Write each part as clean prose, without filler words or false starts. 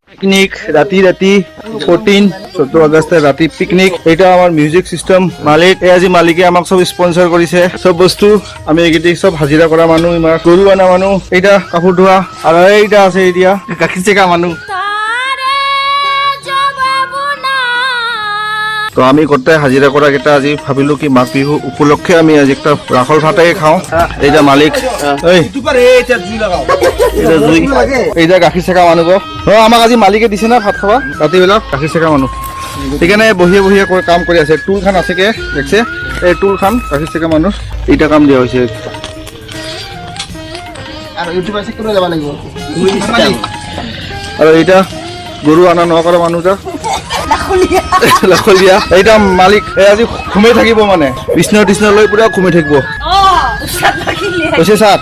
Picnic রাতি 14 আগস্টে রাতি পিকনিক। এটা আমার মিউজিক সিস্টেম মালিক। আজি মালিকে আমাক সব স্পন্সর করেছে। সব বস্তু আমি এইগিটি সব হাজিরা করা মানুষ, ইমার গরু আনা মানুষ, এইটা কাপড় ধোয়া, আর এইটা আছে এতিয়া গাখীৰ চেকা মানুষ। তো আমি গোটাই হাজিরা করা কেটা আজি ভাবিলো কি মাঘ বিহু উপলক্ষে আমি আজি একটা রাখল ভাতাকে খাওঁ। এইটা মালিক এইটা গাখীৰ চেকা মানুহ আমাক আজি মালিকে দিছে না ভাত খাবা ৰাতিবেলা গাখীৰ চেকা মানুহ। সেইকাৰণে বহিয়ে বহিয়ে কাম কৰি আছে। টুল খান আছে কে দেখছে, এই টুল খান গাখীৰ চেকা মানুহ এইটা কাম দিয়া হৈছে। আৰু এইটা গৰু আনা ন কৰা মানুহটা লাখলীয়া। এইটা মালিক আজি ঘুমাই থাকিব, মানে বিষ্ণু তৃষ্ণ লৈ পুৰা ঘুমাই থাকিব। কৈছে ছাৰ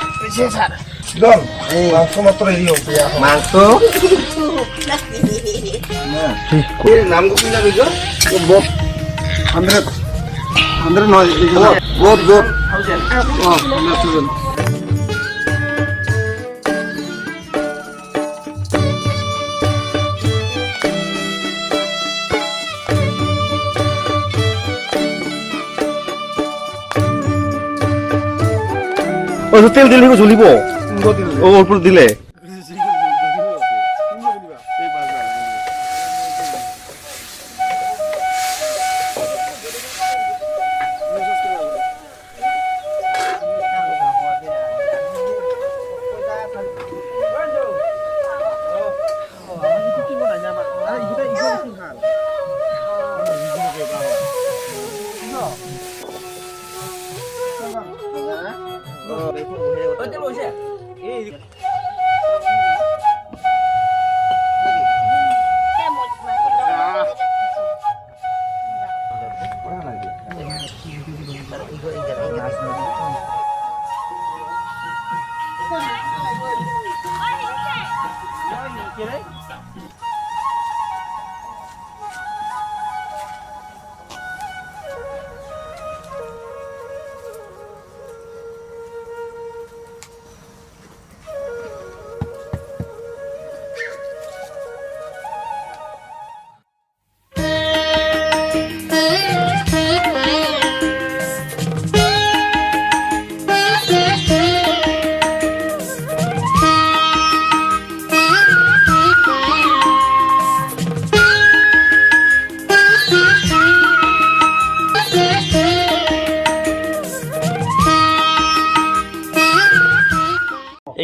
তেল দিলে জ্বলিব। অল্প দিলে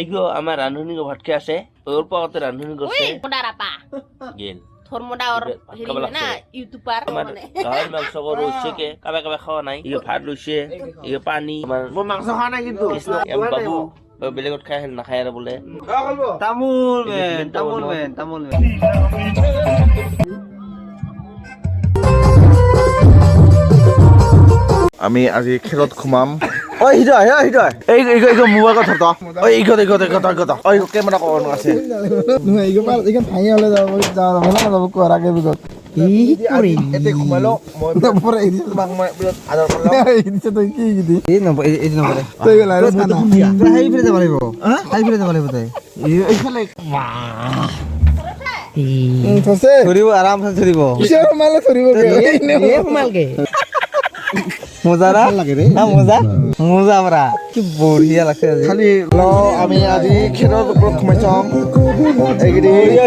এইগুলো আমার রান্ধনি ভটকে আছে ওর পাওয়াতে রান্ধনি করছে গেল থরমোডা আর হেরি না ইউটিউবার মানে গাহর মাংস রয়েছে কে কাবে কাবে খাওয়া নাই ইয়ে ভাত রয়েছে ইয়ে পানি মই মাংস খাওয়া নাই কিন্তু বাবু বেলেগত খাই না খাই আর বলে তামোল মেন আমি আজি খেলত ঘুমাম। ওই হৃদয় এই মোবাইল কথা তো ওই এই কথা ওই ক্যামেরা কোন আছে নয় এই পার এখান ভাঙি হলে যাও না করা কে বিগত কি করি এতে ঘুমালো মই পরে এই তোমাক মই বিরত আদর করলাম এই দিছে তো কি গদি এই নম্বর তুই গলা রে না তুই হাই ফিরে যাব লাগিব হাই ফিরে যাব লাগিব তুই এইখানে ফসে ধরিব আরাম সে ধরিব কিসের মাল ধরিব কে মাল কে মজারা লাগে রে না মজা আমরা কি বঢ়িয়া লাগছে আজি খালি ল আমি আজি খেৰৰ ওপৰত ঘুমাইছম এইগিৰি বঢ়িয়া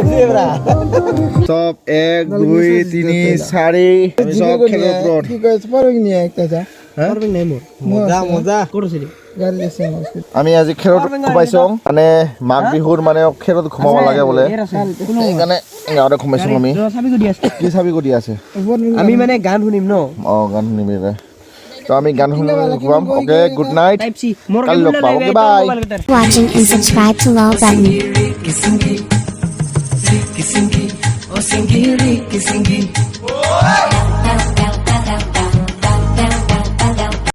সব 1 2 3 4 সব খেৰৰ ওপৰত কি কইছ পাৰবি নি একটা যা পাৰবি নাই মজা কৰছিলি গাড়ি লেছে আমি আজি খেৰত ঘুমাইছম মানে মাঘ বিহুৰ মানে খেৰত ঘুমাব লাগে বলে সেইকাৰণে গাঁৱতে ঘুমাইছম আমি কি চাবি গদি আছে আমি মানে গান শুনিম ন গান শুনিম ৰে তো আমি গান শুনিম। ওকে গুড নাইট কাল লগ পাম। Okay bye. Watching and subscribe to Love Button.